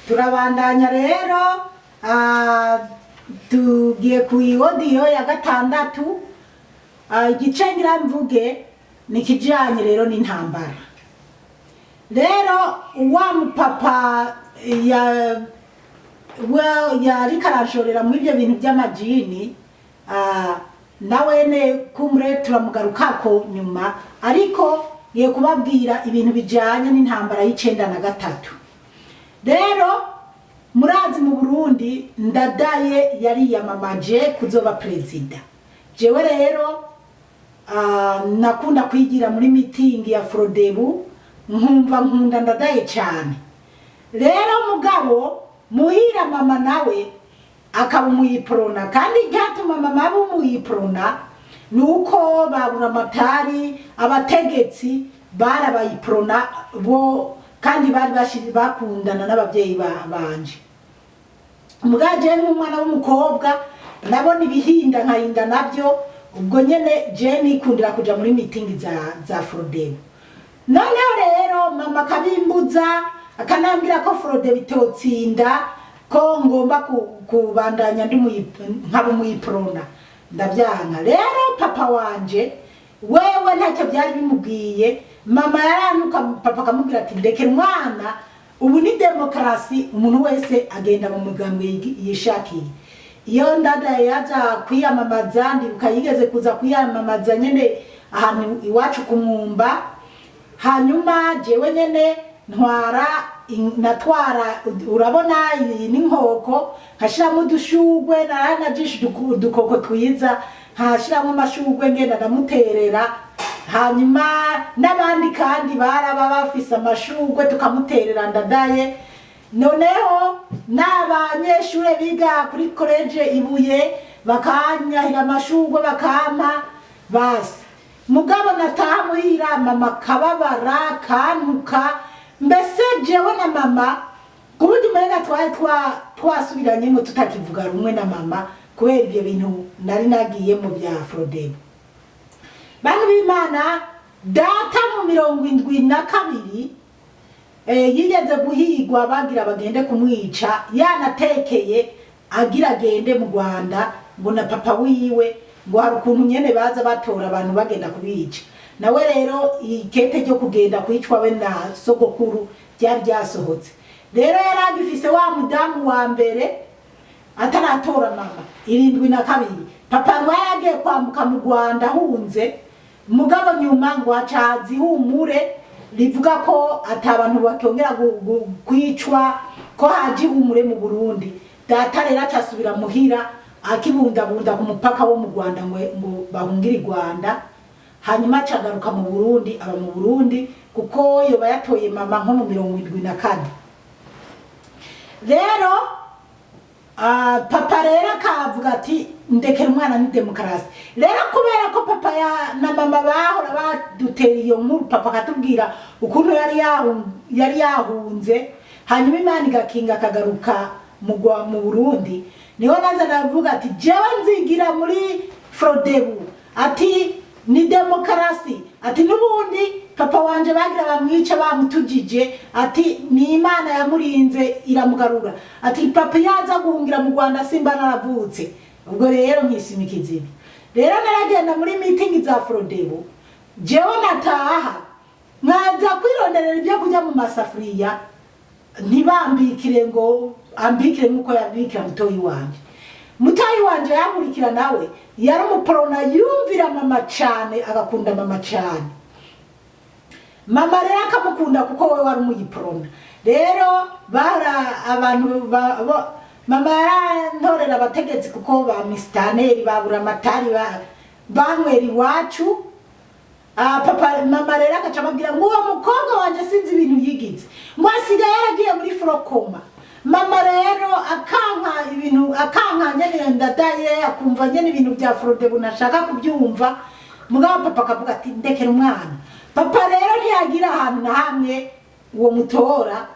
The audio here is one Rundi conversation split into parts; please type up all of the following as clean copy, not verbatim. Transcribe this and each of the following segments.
turabandanya rero tugiye ku audio ya gatandatu. Igice ngira mvuge ni kijanye rero n'intambara. Rero wa mupapa yari karashorera muri ibyo bintu by'amajini, nawene kumure turamugarukako nyuma, ariko ngiye kubabwira ibintu bijanye n'intambara y'93. Rero murazi mu Burundi Ndadaye yari yamamaje kuzoba perezida. Jewe rero nakunda kwigira muri meeting ya Frodebu, nkunda Ndadaye cyane. Rero mugabo muhira mama nawe akaba umuyiprona, kandi gatuma mama abo umuyiprona nuko babura matari abategetsi barabayiprona bo, kandi bari bashiri bakundana n'abavyeyi banje. Mugaje n'umwana w'umukobwa nabona ibihinda nkayinda navyo, ubwo nyene je nikundira kuja muri meeting za Frodebu. Noneho rero mama kabimbuza akanambira ko Frodebu itotsinda, ko ngomba kubandanya ndi nkaba umuyiprona. Ndavyanka. Rero papa wanje wewe ntacyo byari bimubwiye. Mama yaranuka, papa akamubwira ati ndeke mwana, ubu ni demokrasi, umuntu wese agenda mu mugambwe yishakiye. Iyo Ndadaye yaza kwiyamamaza, ndibuka yigeze kuza kwiyamamaza nyene ahantu iwacu ku Mwumba. Hanyuma jewe nyene natwara urabona n'inkoko, nkashiramo udushugwe, naranajishe udukoko twiza, nkashiramo amashugwe ngenda ndamuterera. Hanyuma n'abandi kandi baraba bafise amashugwe tukamuterera Ndadaye. Noneho n'abanyeshure biga kuri college Ibuye bakanyahira amashugwe bakampa basi. Mugabo nataha muhira mama kababara kantuka, mbese jewe na mama kuburyo umenga twasubiranyemo tutakivuga rumwe na mama kubera ibyo bintu nari nagiye mu bya Frodebu. Bantu b'Imana, data mu 72 yigeze guhigwa bagira bagende kumwica, yanatekeye agira agende mu Rwanda, mbona papa wiwe ngo hari ukuntu nyene baza batora abantu bagenda kubica. Nawe rero ikete ryo kugenda kwicwa we na sogokuru ryari ryasohotse. Rero yaragifise wa mudamu wa mbere ataratora mama 72. Papa yagiye kwambuka mu Rwanda hunze, mugabo nyuma ngo acazi humure rivuga ko atabantu bakongera kwicwa, ko haji humure mu Burundi. Data rero acasubira muhira akibundabunda ku mupaka wo mu Rwanda ngo bahungira i Rwanda. Hanyuma acagaruka mu Burundi, aba mu Burundi kuko yoba yatoye mama nko mu 74. Rero papa rero akavuga ati ndekera umwana ni demokrasi. Rero kubera ko papa na mama bahora badutera iyo nkuru, papa akatubwira ukuntu yari yahunze, hanyuma Imana igakinga akagaruka mu Burundi. Niho naza navuga ati jewe nzigira muri Frodebu, ati ni demokrasi, ati nubundi papa wanje bagira bamwica bamutujije, ati ni Imana yamurinze iramugarura, ati papa yaza guhungira mu Rwanda simba naravutse. Ubwo rero nkisimikizibi. Rero naragenda muri meeting za Frodebu, jewe nataha nkaza kwironderera ibyo kujya mu masafuriya, ntibambikire ngo ambikire nkuko yabikira mutoyi wanje. Mutoyi wanje yamurikira nawe yari umuprona, yumvira mama cyane, agakunda mama cyane. Mama rero akamukunda kuko we wari umuyiprona. Rero bara abantu mama yarantorera abategetsi kuko ba mistaneri babura matari banywera iwacu. Mama rero akacamabwira ngo uwo mukobwa wanje sinzi ibintu yigize, mwasiga yaragiye muri Frokoma. Mama rero akanka nyene Ndadaye, akumva nyene ibintu bya Frodebu nashaka kubyumva. Mugabo papa akavuga ati ndekera umwana. Papa rero ntiyagira ahantu na hamwe uwo mutora.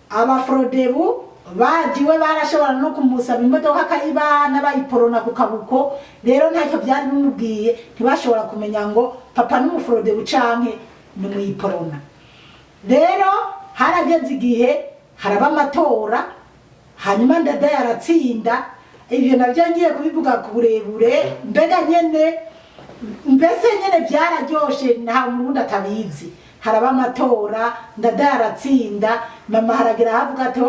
Aba Frodebu bajiwe barashobora no kumusaba imodoka akayibana bayiporona ku kabuko. Rero ntacyo byari bimubwiye, ntibashobora kumenya ngo papa n'umufrodebu canke n'umuyiporona. Rero harageze igihe haraba amatora hanyuma ndadaye aratsinda. Ibyo nabyo ngiye kubivuga ku burebure, mbega nyene mbese nyene byararyoshe nta murundi atabizi. Haraba amatora ndadaye aratsinda, mama haragira havuga ati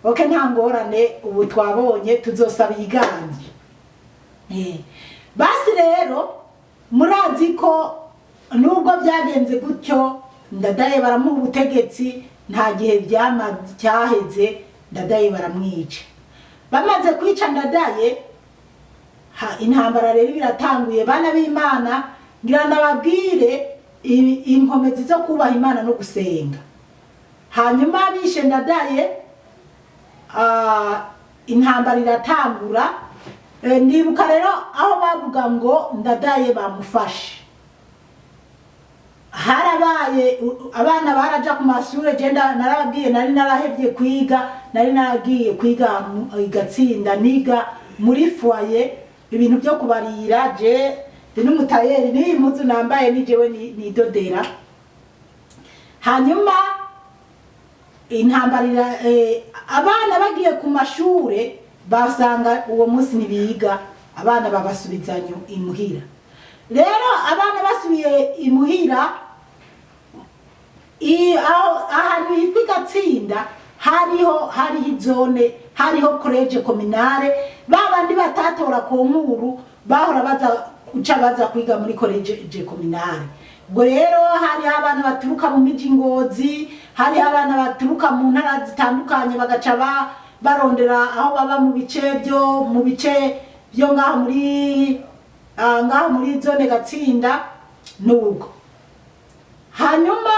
oke nta ngorane ubu twabonye tuzosaba iganje. Basi rero murazi ko nubwo byagenze gutyo ndadaye baramuha ubutegetsi, nta gihe cyaheze ndadaye baramwica. Bamaze kwica ndadaye intambara rero biratanguye. Bana b'Imana ngira ndababwire inkomezi zo kubaha Imana no gusenga. Hanyuma bishe ndadaye intambara iratangura. Ndibuka rero aho bavuga ngo ndadaye bamufashe, harabaye abana baraja ku mashure. Genda narababwiye nari narahevye kwiga, nari naragiye kwiga igatsinda niga muri foyer ibintu byo kubarira. Je n'umutayeri ni impuzu nambaye ni jewe nidodera. Hanyuma intambara abana bagiye ku mashure basanga uwo munsi nibiga, abana babasubizanyo imuhira. Rero abana basubiye imuhira ahantu hitwa Igatsinda hariho izone, hariho college communale. Babandi batatora ku nkuru bahora baza kwiga muri college communale. Ubwo rero hari abana baturuka mu miji Ngozi, hari abana baturuka mu ntara zitandukanye bagaca barondera aho baba mu bice byo ngaho muri zone Gatsinda nuko. Hanyuma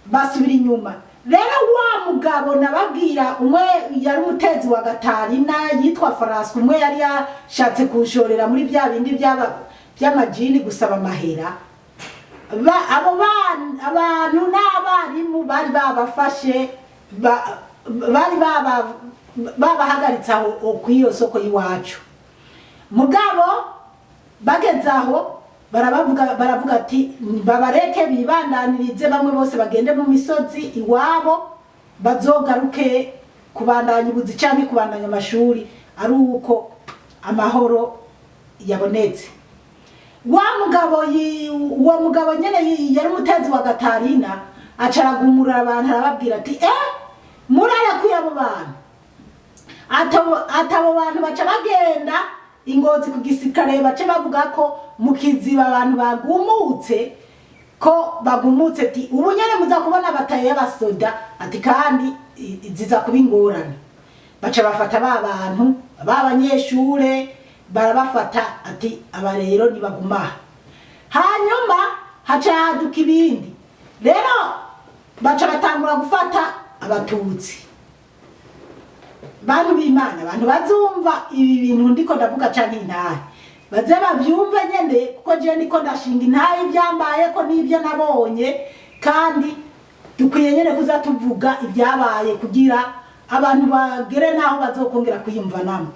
basubira inyuma. Rero wa mugabo nababwira umwe yari umutezi wa Gatarina yitwa Farasi, umwe yari yashatse kushorera muri bya bindi by'amajini gusaba amahera. Abantu n'abarimu bari babafashe, bari babahagaritse aho kw'iyo soko y'iwacu. Mugabo bageze aho baravuga ati babareke bibandanirize, bamwe bose bagende mu misozi iwabo, bazogaruke kubandanya ubuzi cyangwa kubandanya amashuri ari uko amahoro yabonetse. Uwo mugabo nyene yari umutezi wa Gatarina acaragumura abantu arababwira ati murarakuye abo bantu. Atabo bantu baca bagenda Ingozi ku gisirikare bace bavuga ko mu Kiziba abantu bagumutse ati ubu nyene muza kubona bataye y'abasoda ati kandi ziza kuba ingorane. Baca bafata abantu b'abanyeshure barabafata ati aba rero nibaguma. Hanyuma haca haduka ibindi. Rero baca batangura gufata abatutsi. Bantu b'Imana, abantu bazumva ibi bintu ndiko ndavuga canke intahe baze bavyumve nyene, kuko je ndiko ndashinga intahe ivyambaye ko n'ivyo nabonye, kandi dukwiye nyene kuza tuvuga ibyabaye kugira abantu bagere naho bazokongera kwiyumva namwe.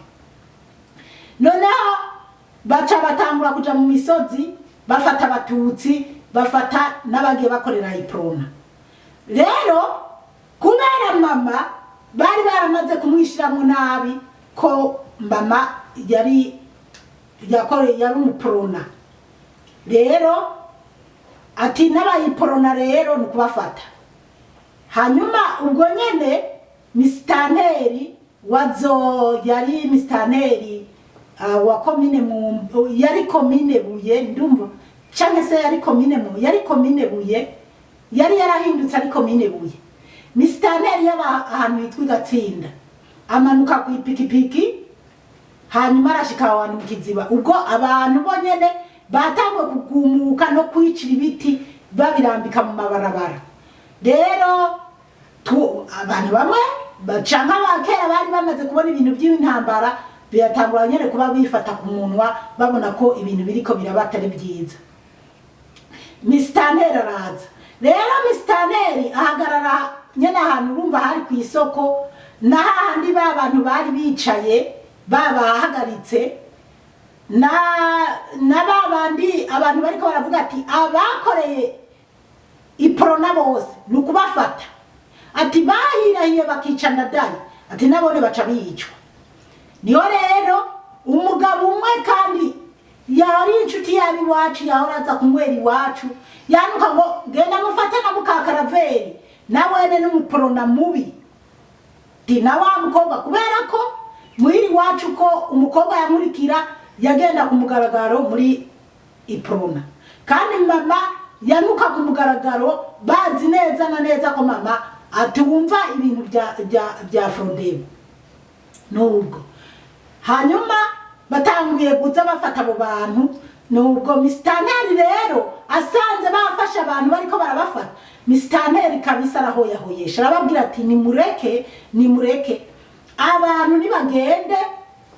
Noneho baca batangura kuja mu misozi bafata abatutsi, bafata n'abagiye bakorera iprona. Rero kubera mama bari baramaze kumwishiramo nabi ko mama yari umuprona. Rero ati n'abayiprona rero nukubafata. Hanyuma ubwo nyene misitanteri yari misitanteri wa komine yari komine Buye, ndumva canke se yari komine Buye, yari yarahindutse ari komine Buye. Misitanteri ahantu hitwa Igatsinda amanuka ku ipikipiki, hanyuma arashika ahantu mu Kiziba. Ubwo abantu bonyene batangwe kugumuka no kwicira ibiti babirambika mu mabarabara. Rero abantu bamwe bacanka bakera bari bamaze kubona ibintu by'intambara, biratangura nyene kuba bifata ku munwa babona ko ibintu biriko birabatari byiza. Misitanteri araza. Rero misitanteri ahagarara nyene ahantu urumva hari ku isoko, na handi abantu bari bicaye babahagaritse, na babandi abantu bariko baravuga ati abakoreye iprona bose nukubafata, ati bahirahiye bakica Ndadaye ati nabone baca bicwa. Niyo rero umugabo umwe kandi yari inshuti yabi wacu yahora aza kunywera iwacu yanuka ngo genda mufate na Mukakaraveri nawene n'umuporona mubi na wa mukobwa kubera ko muhiri wacu ko umukobwa yamurikira yagenda kumugaragaro muri iprona kandi mama yanuka kumugaragaro bazi neza na neza ko mama atumva ibintu bya Frodebo nubwo hanyuma batanguye guza bafata abo bantu nubwo Mistanteri rero asanze bafasha abantu bariko barabafata Mistanteri kabisa arahoyahoyesha arababwira ati nimureke abantu nibagende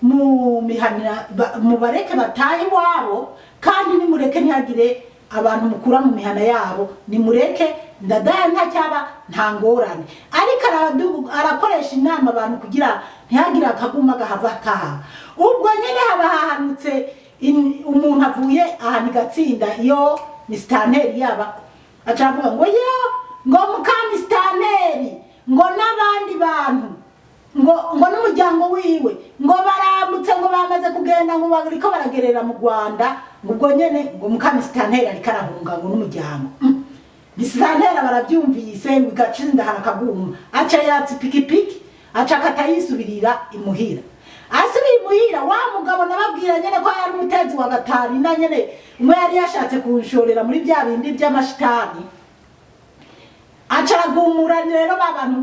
mu mihanira mu bareke bataye wabo kandi nimureke ntihagire abantu mukura mu mihana yabo nimureke Ndadaye ntacyaba nta ngorane ariko arakoresha inama abantu kugira ntihagire akaguma gahava kaha ubwo nyene haba hahanutse umuntu avuye ahani gatsinda iyo Mistanteri yaba acavuga ngo yo ngo muka Mistanteri ngo n'abandi bantu ngo n'umuryango wiwe ngo baramutse ngo bamaze kugenda ngo bariko baragerera mu Rwanda ubwo nyene ngo muka Mistanteri ariko arahunga ngo n'umuryango Mistanteri baravyumvise bigacinda harakaguma aca yatsi pikipiki aca katayisubirira imuhira asubiye imuhira wa mugabo nababwira nyene ko yari umutezi wa gatari na nyene umwe yari yashatse kunshorera muri bya bindi by'amashitani acaragumura rero babantu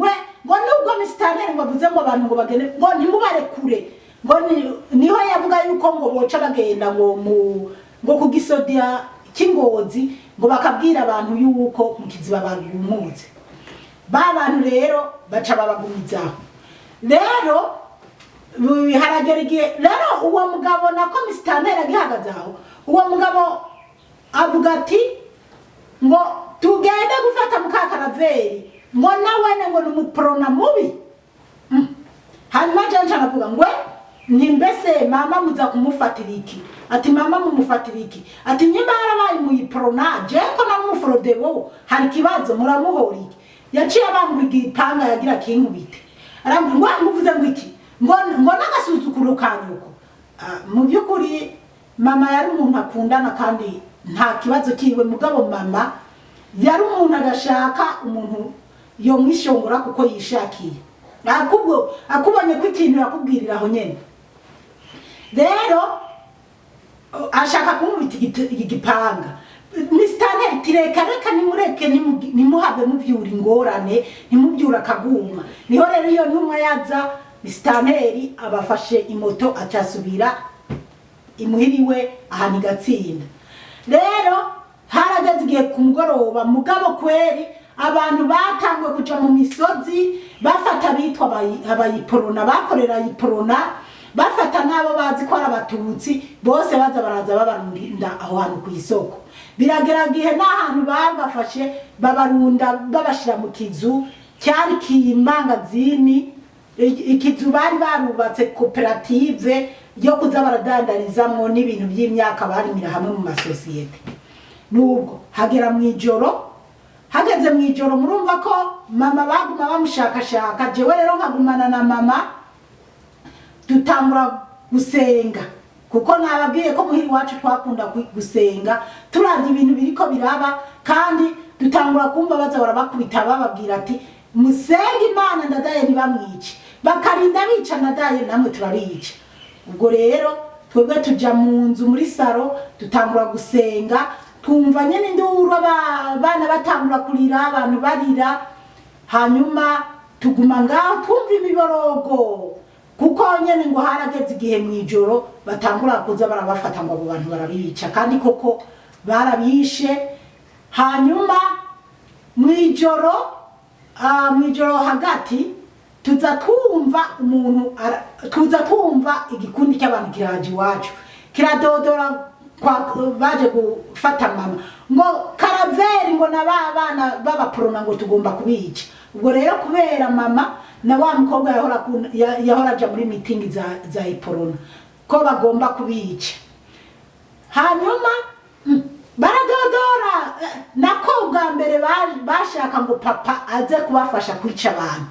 ngo nubwo Mistanteri ngo avuze ngo abantu ngo bagende ngo ntimubarekure ngo niho yavuga yuko ngo boca bagenda ngo kugisodia kingozi ngo bakabwira abantu yuko mukiziba bagumuze babantu rero baca babagumizaho rero haragereye rero uwo mugabo nako Mistanteri agihagazaho uwo mugabo avuga ati ngo tugende gufata Mukakaraveri ngo nawene ngo n'umuporona mubi hanyuma janja navuga ngo ntimbese mama muza kumufatira iki ati mama mumufatira iki ati nyimba yarabaye muyiporona je ko na Frodebo hari kibazo muramuhora iki yaciye abangura igipanga yagira kinkubite arambwira ngo muvuze ngo iki ngo nagasuzukuro kanyuko mu byukuri mama yari umuntu akundana kandi nta kibazo kiwe mugabo mama yari umuntu agashaka umuntu yo mwishongora kuko yishakiye akubonye ko ikintu yakubwirira aho nyene rero ashaka kumubita igipanga Mistanteri reka nimureke nimuhave muvyura ingorane nimuvyura akaguma niho rero iyo ntumwa yaza Mistanteri abafashe imoto acasubira imuhiriwe ahani gatsinda rero harageze igihe ku mugoroba mugabo kweri abantu batangwe kuja mu misozi bafata bitwa abayiporona bakorera yiporona bafata nabo bazi ko ari abatutsi bose baza baraza babarunda aho hantu ku isoko birageragihe n'ahantu babafashe babarunda babashira mu kizu cyari kimangazini ikizu bari barubatse koperative yo kuza baradandarizamwo n'ibintu by'imyaka barimira hamwe mu masosiyete nubwo hagera hageze mwijoro murumva ko mama baguma bamushakashaka jewe rero nkagumana na mama tutangura gusenga kuko nababwiye ko muhiri wacu twakunda gusenga turavye ibintu biriko biraba kandi dutangura kumva baza barabakubita bababwira ati musenge Imana Ndadaye ntibamwice bakarinda bica Ndadaye namwe turarica ubwo rero twebwe tuja mu nzu muri saro tutangura gusenga twumva nyene induru abana batangura kurira abantu barira hanyuma tuguma ngaho twumva imiborogo kuko nyene ngo harageze igihe mwijoro batangura kuza barabafata ngo abo bantu barabica kandi koko barabishe hanyuma mwijoro hagati tuza twumva igikundi cy'abantu kiraje iwacu kiradodora baje gufata mama ngo Karaveri ngo nababana babaporona ngo tugomba kubica ubwo rero kubera mama na wa mukobwa yahora aja muri meeting za iporona ko bagomba kubica hanyuma baradodora nako bwa mbere bashaka ngo papa aze kubafasha kwica abantu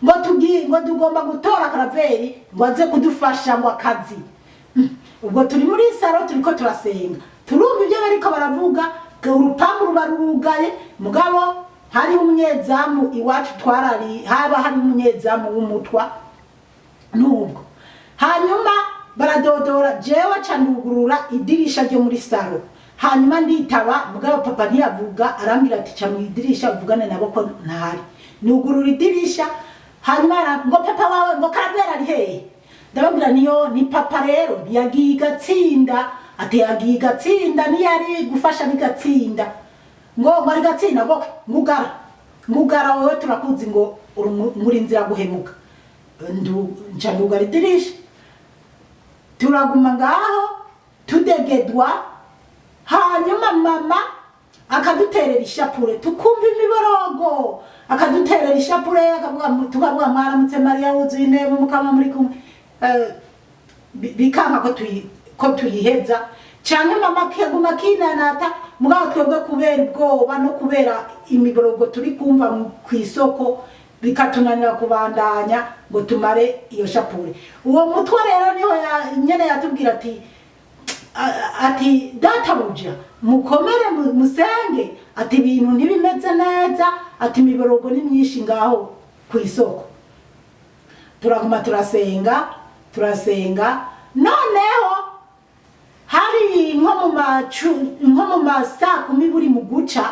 ngo tugiye ngo tugomba gutora Karaveri ngo aze kudufasha ngo akazi. Ubwo turi muri saro turiko turasenga turumva ibyo bariko baravuga, urupangu ruba rurugaye, mugabo hari umunyezamu iwacu twarari haba hari umunyezamu w'umutwa nubwo. Hanyuma baradodora jewe canugurura idirisha ryo muri saro, hanyuma nditaba mugabo papa ntiyavuga, arambwira ati ca mu idirisha uvugane nabo ko ntari. Nugurura idirisha hanyuma ngo papa wawe ngo Karaveri ari hehe? Ndababwira niyo ni papa rero yagiye gatsinda, ati yagiye gatsinda niyari gufasha bigatsinda ngo mari gatsinda ngo ngugara wowe turakuzi ngo muri nzira guhemuka. Ncandugara idirisha turaguma ngaho tudegedwa, hanyuma mama akaduterera ishapure tukumva imiborogo, akaduterera ishapure tukavuga mwaramutse Mariya wuzuye intebe mukama muri kumwe, bikanka ko tuyiheza cyane. Mama kaguma kinanata mugabo twebwe kubera ubwoba no kubera imiborogo turi kumva ku isoko bikatunanira kubandanya ngo tumare iyo shapure. Uwo mutwe rero niho nyene yatubwira ati databuja mukomere musenge, ati ibintu ntibimeze neza, ati imiborogo ni myinshi ngaho ku isoko. Turaguma turasenga noneho hari nko mu saa 10 buri mu guca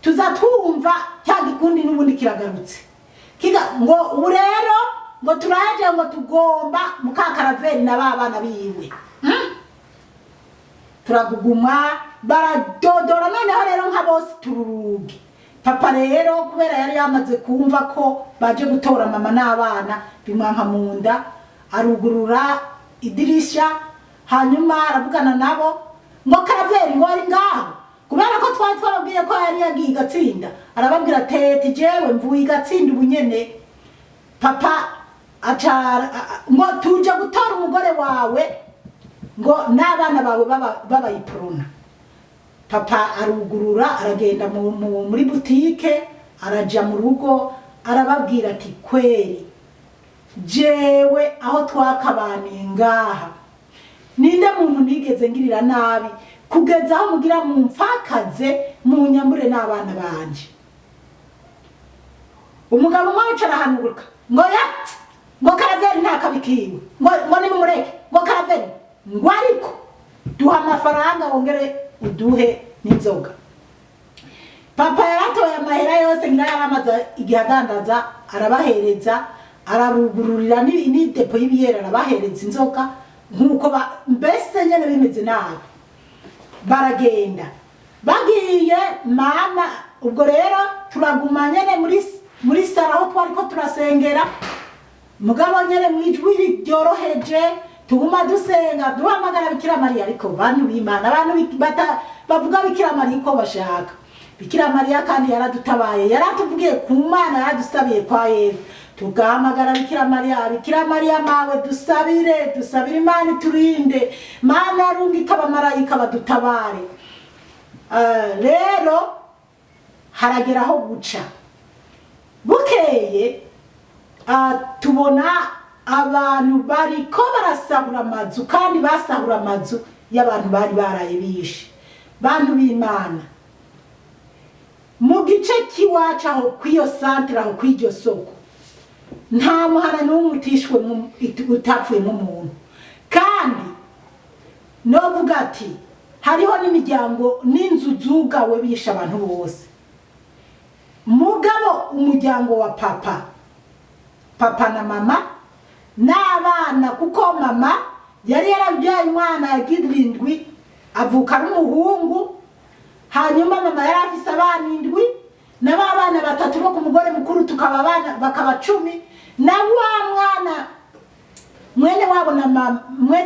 tuza twumva cya gikundi n'ubundi kiragarutse ngo ubu rero ngo turaje ngo tugomba muka Karaveri na babana biwe. Turaguguma baradodora noneho rero nka bose tururugi. Papa rero kubera yari yamaze kumva ko baje gutora mama n'abana bimwanka munda, arugurura idirisha hanyuma aravugana nabo ngo Karaveri ngo ari ngaho, kubera ko twababwiye ko yari yagiye gatsinda. Arababwira ati jewe mvuye gatsinda ubunyene papa ngo tuje gutora umugore wawe ngo n'abana bawe babayiprona. Papa arugurura aragenda muri butike, araja mu rugo, arababwira ati kweri jewe aho twakabaniye ngaha ninde muntu nigeze ngirira nabi kugeza aho mugira mu mfakaze mu nyamure n'abana banje. Umugabo mwacara hanuruka ngo Karaveri ntakabikiwe ngo nimumureke ngo Karaveri ngo ariko duha amafaranga wongere uduhe n'inzoga. Papa yaratoye amahera yose ngira yaramaza igihe adandaza, arabahereza, ararugururira ni depo y'ibiyera, arabahereza inzoga nkuko mbese nyene bimeze nabi. Baragenda bagiye mama. Ubwo rero turaguma nyene muri sara aho twariko turasengera, mugabo nyene mwijwi ryoroheje tuguma dusenga duhamagara Bikira Mariya. Ariko bantu b'Imana, abantu bavuga Bikira Mariya ko bashaka Bikira Mariya kandi yaradutabaye, yaratuvugiye ku Mana, yaradusabiye kwa Yesu. Tugahamagara Bikira Mariya, Bikira Mariya mawe dusabire Imana iturinde, Mana arungika abamarayika badutabare. Rero harageraho guca bukeye, tubona abantu bariko barasahura amazu, kandi basahura amazu y'abantu bari baraye bishe. Bantu b'Imana, mu gice kiwacu aho kwiyo santre aho kw'iryo soko nta muhana n'umwe utishwe utapfuyemo umuntu, kandi novuga ati hariho n'imiryango n'inzu zugawe bisha abantu bose. Mugabo umuryango wa papa na mama n'abana, kuko mama yari yarabyaye umwana yagirindwi avuka n'umuhungu, hanyuma mama yari afise abana 7 n'abana 3 bo ku mugore mukuru tukaba abana bakaba 10, na wa mwana mwene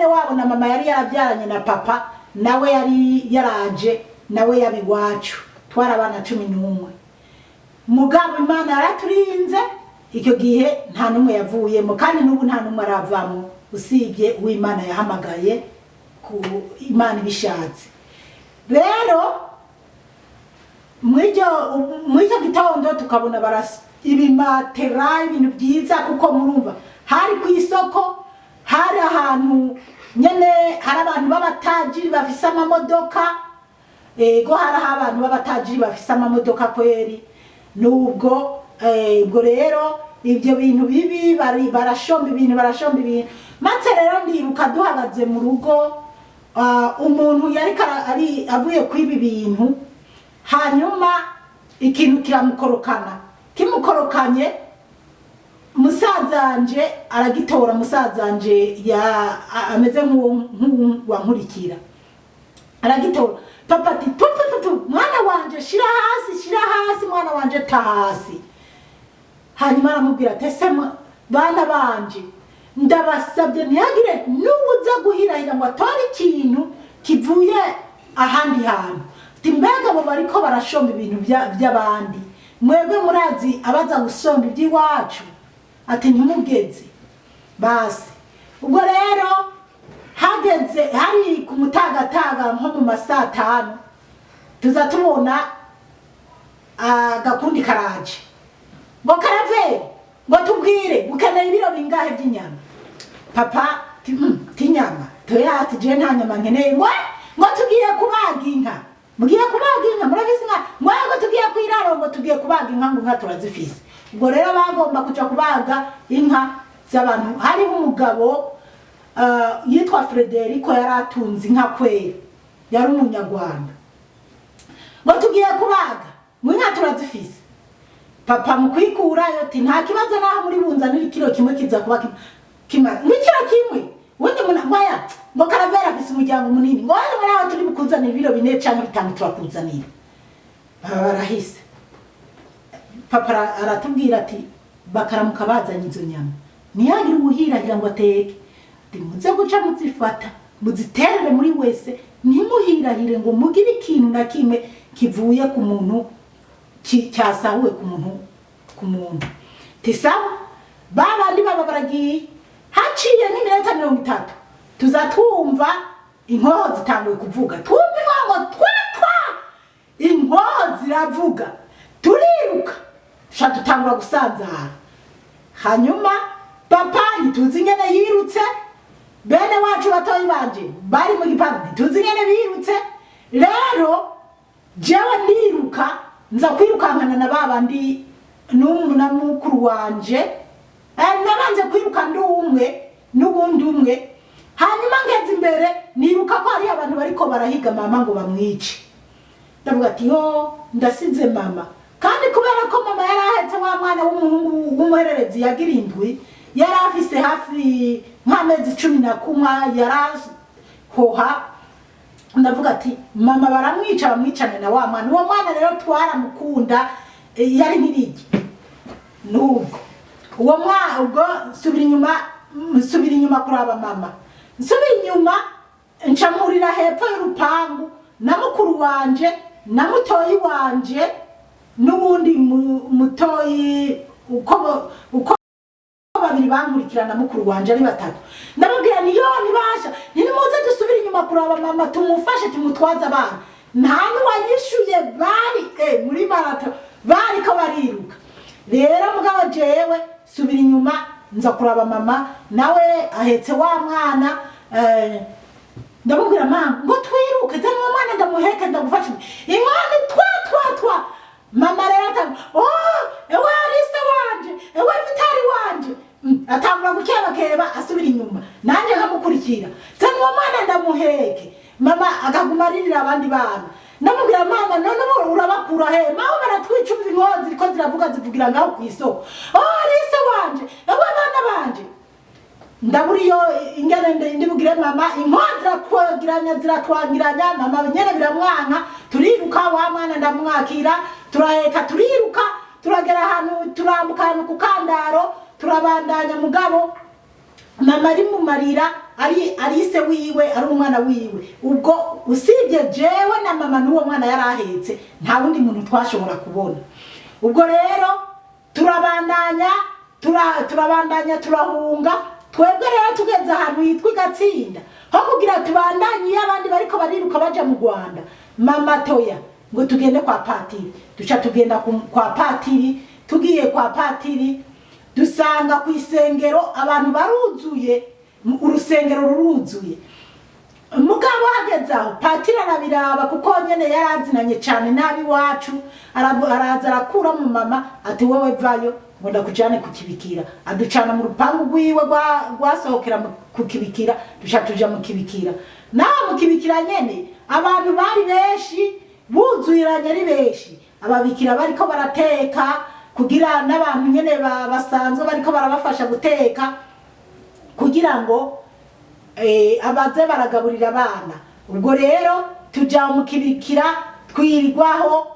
wabo na mama yari yarabyaranye na papa, nawe yari yaraje nawe yabiwacu, twara abana 11. Mugabo Imana yaraturinze icyo gihe nta numwe yavuyemo, kandi n'ubu nta numwe aravamo usibye uw'Imana yahamagaye ku Imana ibishatse. Rero mw'icyo gitondo tukabona barasa ibimatera ibintu byiza kuko murumva hari ku isoko, hari ahantu nyene hari abantu b'abatajiri bafise amamodoka, ego hari abantu b'abatajiri bafise amamodoka kweri. Nubwo ubwo rero ibyo bintu bibi barashomba ibintu maze rero ndiruka duhagaze mu rugo, umuntu yari avuye kwiba ibintu, hanyuma ikintu kimukorokanye musazanje aragitora, musazanje ameze nk'uwankurikira aragitora, papa ati tutututu mwana wanje shira hasi mwana wanje ta hasi. Hanyuma aramubwira ati ese bana banje ndabasabye ntihagire n'ubuza guhirahira ngo atore ikintu kivuye ahandi hantu. Ati mbega bo bariko barashomba ibintu by'abandi, mwebwe murazi abaza gusomba iby'iwacu? Ati ntimugeze basi. Ubwo rero hageze hari ku mutagataga nko mu masaa 5 tuza tubona agakundi karaje ngo karaveri ngo tubwire ukeneye ibiro bingahe by'inyama. Papa tinyama toya ati je nta nyama nkeneye. Ngo tugiye kubaga inka, mugiye kubaga inka murabizi inka, ngo tugiye kwiraro, ngo tugiye kubaga inka, ngo inka turazifise. Ubwo rero bagomba kuja kubaga inka z'abantu. Hari umugabo yitwa Frederico yaratunze inka kweri, yari umunyarwanda. Ngo tugiye kubaga, ngo inka turazifise. Papa mukwikura yoti nta kibazo naho muri bunzanira ikiro kimwe kiza kuba kimara n'ikiro kimwe. Wundi munagwaya ngo karavera afise umuryango munini, ngo wale mwana turi bukuzanira ibiro 4 canke 5 turakuzanira. Barahise. Papa aratubwira ati bakaramuka bazanye izo nyama ntihagire ubuhirahira ngo ateke, ati muze guca muzifata muziterere muri wese, ntimuhirahire ngo mugire ikintu na kimwe kivuye ku muntu cyasahuwe ku muntu. Tisawa babandi baba baragiye, haciye nk'iminota 30 tuzatumva inkoho zitanguye kuvuga, twumva inkoho twa inkoho ziravuga, turiruka dutangura gusanzara. Hanyuma papa ntituzi ingene yirutse, bene wacu batoyi banje bari mu gipangu ntituzi ingene birutse. Rero jewe ndiruka nza kwirukankana na babandi na mukuru wanje, nabanje kwiruka ndi umwe n'ubundi umwe. Hanyuma ngeze imbere niruka ko hari abantu bariko barahiga mama ngo bamwice. Ndavuga ati yo ndasize mama, kandi kubera ko mama yari ahetse wa mwana w'umuhungu w'umuhererezi yagira indwi, yari afise hafi nk'amezi 11 yarahoha. Ndavuga ati mama baramwica bamwicane na wa mwana. Uwo mwana rero twaramukunda, yari nk'irigi. Nubwo uwo mwana ubwo nsubira inyuma kuraba mama, nsubira inyuma ncamurira hepfo y'urupangu na mukuru wanje na mutoyi wanje n'ubundi mutoyi uko babiri bankurikirana mukuru wanje ari 3. Ndababwira niyo nibasha nimuze dusubira inyuma kuraba mama tumufashe tumutwaza abana. Nta n'uwanyishuye bari muri marato bari ko bariruka. Rero mugabo jewe subira inyuma nza kuraba mama nawe ahetse wa mwana. Ndababwira mama ngo twiruke zana uwo mwana ndamuheke ndagufashe inkoni twa mama rero ewe Alisa wanje, ewe Vitali wanje, atangura gukeba asubira inyuma, nanje nkamukurikira zana uwo mwana ndamuheke. Mama akaguma aririra abandi bana. Ndamubwira mama none urabakura he? Mama baratwica inkozi ziriko ziravuga zivugira ngaho ku isoko. Alisa wanje, ewe bana banje. Ndaburiyo ingene ndibugire mama inkozi ziratwangiranya mama nyene biramwanka. Turiruka wa mwana ndamwakira, turaheka turiruka turagera ahantu turambuka ahantu ku kandaro turabandanya. Mugabo mama ari mu marira, ari se wiwe, ari umwana wiwe. Ubwo usibye jewe na mama n'uwo mwana yarahetse nta wundi muntu twashobora kubona. Ubwo rero turabandanya turahunga. Twebwe rero tugeze ahantu yitwa Gatsinda ho kugira tubandanye abandi bariko bariruka baja mu Rwanda. Mama toya ngo tugende kwa patiri. Duca tugenda kwa patiri. Tugiye kwa patiri dusanga ku isengero abantu baruzuye, urusengero ruruzuye. Mugabo hageze aho patiri arabiraba kuko nyene yarazinanye cyane nabi wacu, araza arakura mu mama ati wowe vayo ngo ndakujane kukibikira. Aducana mu rupangu rwiwe rwasohokera kukibikira, duca tuja mu kibikira. Naho mu kibikira nyene abantu bari benshi, buzuyiranye ari benshi. Ababikira bariko barateka kugira n'abantu nyene basanzwe bariko barabafasha guteka kugira ngo abaze baragaburira abana. Ubwo rero tuja mu kibikira twirigwaho,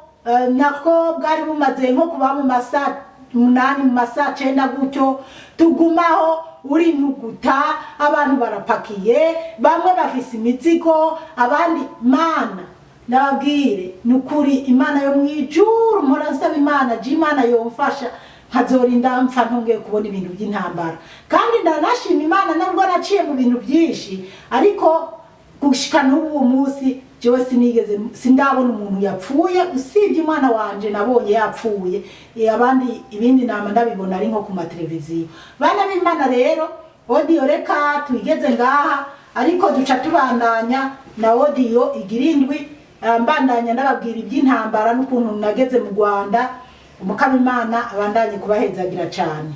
nako bwari bumaze nko kuba mu masaa 8 mu masaa 9 gutyo, tugumaho uri nuguta, abantu barapakiye, bamwe bafise imizigo, abandi mana nababwire nukuri Imana yo mwijuru, mpora nsaba Imana Imana yomfasha nkazorinda mpfa ntongeye kubona ibintu by'intambara. Kandi ndanashima Imana nubwo naciye mu bintu byinshi, ariko gushika n'ubu munsi jewe sindabona umuntu yapfuye usibye umwana wanje nabonye yapfuye. Abandi ibindi nama ndabibona ari nko ku mateleviziyo. Bana b'Imana rero audio reka twigeze ngaha, ariko duca tubandanya na audio igirindwi, mbandanya ndababwira iby'intambara n'ukuntu nageze mu Rwanda. Umukama Imana abandanye kubahezagira cyane.